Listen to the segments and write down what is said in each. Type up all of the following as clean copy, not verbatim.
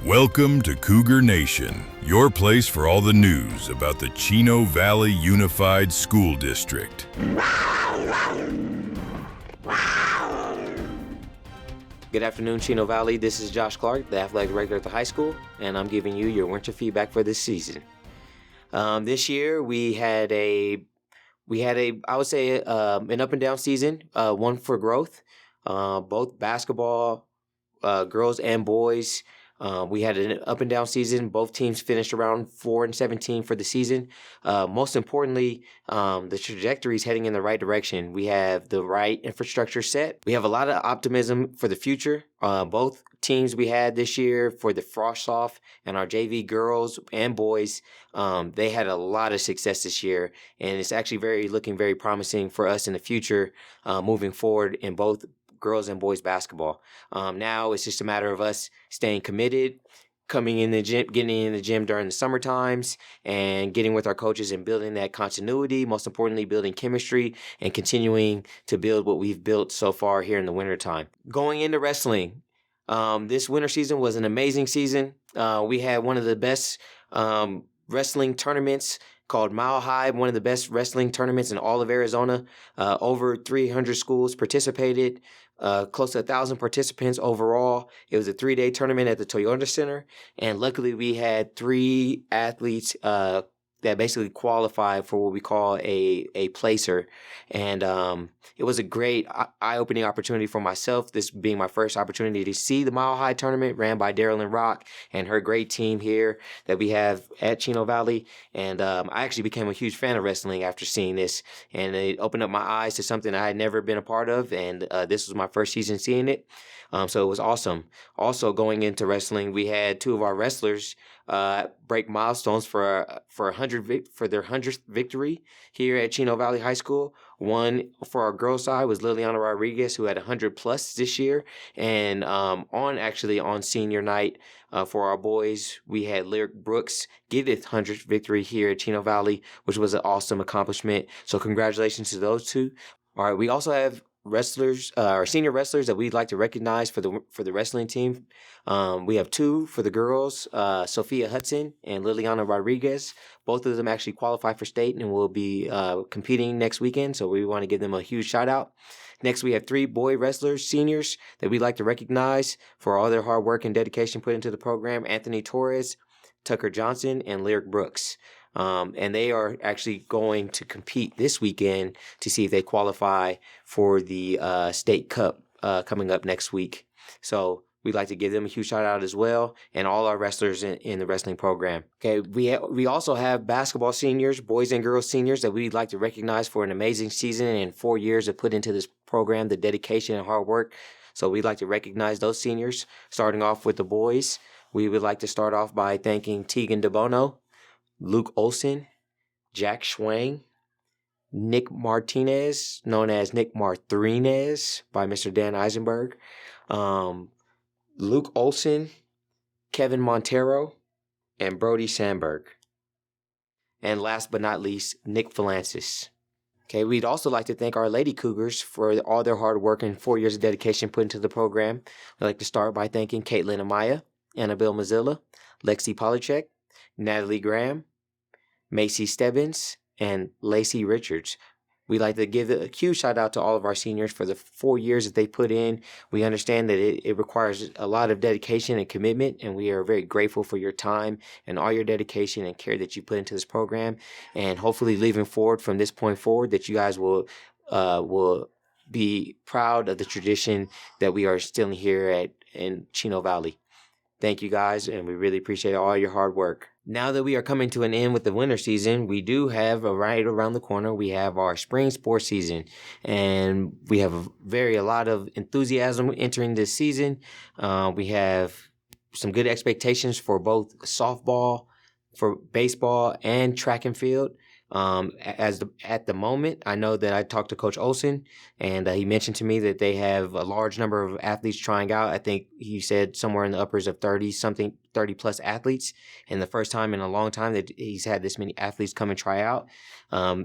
Welcome to Cougar Nation, your place for all the news about the Chino Valley Unified School District. Good afternoon, Chino Valley. This is Josh Clarke, the athletic director at the high school, and I'm giving you your winter feedback for this season. This year we had an up and down season, one for growth, both basketball, girls and boys. We had an up and down season. Both teams finished around 4-17 for the season. Most importantly, the trajectory is heading in the right direction. We have the right infrastructure set. We have a lot of optimism for the future. Both teams we had this year for the Frost Off and our JV girls and boys, they had a lot of success this year, and it's actually looking very promising for us in the future, moving forward in both girls and boys basketball. Now it's just a matter of us staying committed, coming in the gym, getting in the gym during the summer times, and getting with our coaches and building that continuity. Most importantly, building chemistry and continuing to build what we've built so far here in the wintertime. Going into wrestling, this winter season was an amazing season. We had one of the best wrestling tournaments called Mile High, one of the best wrestling tournaments in all of Arizona. Over 300 schools participated, close to 1,000 participants overall. It was a 3-day tournament at the Toyota Center, and luckily we had 3 athletes that basically qualified for what we call a placer. And it was a great eye-opening opportunity for myself, this being my first opportunity to see the Mile High tournament ran by Darylyn Rock and her great team here that we have at Chino Valley. And I actually became a huge fan of wrestling after seeing this, and it opened up my eyes to something I had never been a part of, and this was my first season seeing it. So it was awesome. Also, going into wrestling, we had 2 of our wrestlers break milestones for their 100th victory here at Chino Valley High School. One for our girls' side was Liliana Rodriguez, who had 100 plus this year, and on senior night for our boys, we had Lyric Brooks get his 100th victory here at Chino Valley, which was an awesome accomplishment. So congratulations to those 2. All right, we also have wrestlers, our senior wrestlers that we'd like to recognize for the wrestling team. We have 2 for the girls, Sophia Hudson and Liliana Rodriguez. Both of them actually qualify for state and will be competing next weekend, so we want to give them a huge shout out. Next, we have 3 boy wrestlers, seniors, that we'd like to recognize for all their hard work and dedication put into the program: Anthony Torres, Tucker Johnson, and Lyric Brooks. And they are actually going to compete this weekend to see if they qualify for the state cup coming up next week. So we'd like to give them a huge shout out as well, and all our wrestlers in the wrestling program. Okay, we also have basketball seniors, boys and girls seniors, that we'd like to recognize for an amazing season and 4 years of put into this program, the dedication and hard work. So we'd like to recognize those seniors. Starting off with the boys, we would like to start off by thanking Tegan DeBono, Luke Olson, Jack Schwang, Nick Martinez, known as Nick Marthinez by Mr. Dan Eisenberg, Luke Olson, Kevin Montero, and Brody Sandberg. And last but not least, Nick Philancis. Okay, we'd also like to thank our Lady Cougars for all their hard work and 4 years of dedication put into the program. I'd like to start by thanking Caitlin Amaya, Annabelle Mazzilla, Lexi Polychek, Natalie Graham, Macy Stebbins, and Lacey Richards. We'd like to give a huge shout out to all of our seniors for the 4 years that they put in. We understand that it requires a lot of dedication and commitment, and we are very grateful for your time and all your dedication and care that you put into this program. And hopefully, leaving forward from this point forward, that you guys will be proud of the tradition that we are instilling here in Chino Valley. Thank you guys, and we really appreciate all your hard work. Now that we are coming to an end with the winter season, we do have right around the corner, we have our spring sports season, and we have a lot of enthusiasm entering this season. We have some good expectations for both softball, for baseball, and track and field. At the moment, I know that I talked to Coach Olson, and he mentioned to me that they have a large number of athletes trying out. I think he said somewhere in the uppers of 30 plus athletes, and the first time in a long time that he's had this many athletes come and try out.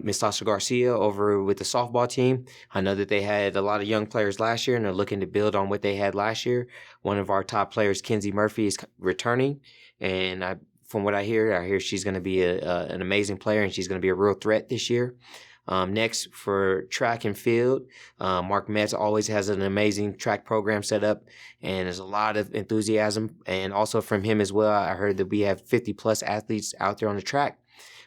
Miss Sasha Garcia over with the softball team, I know that they had a lot of young players last year, and they're looking to build on what they had last year. One of our top players, Kenzie Murphy, is returning, and from what I hear she's going to be an amazing player, and she's going to be a real threat this year. Next, for track and field, Mark Metz always has an amazing track program set up, and there's a lot of enthusiasm. And also from him as well, I heard that we have 50-plus athletes out there on the track.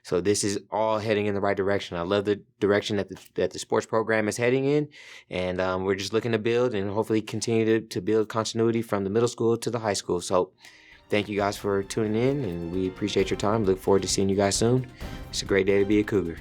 So this is all heading in the right direction. I love the direction that the sports program is heading in, and we're just looking to build and hopefully continue to build continuity from the middle school to the high school. So thank you guys for tuning in, and we appreciate your time. Look forward to seeing you guys soon. It's a great day to be a Cougar.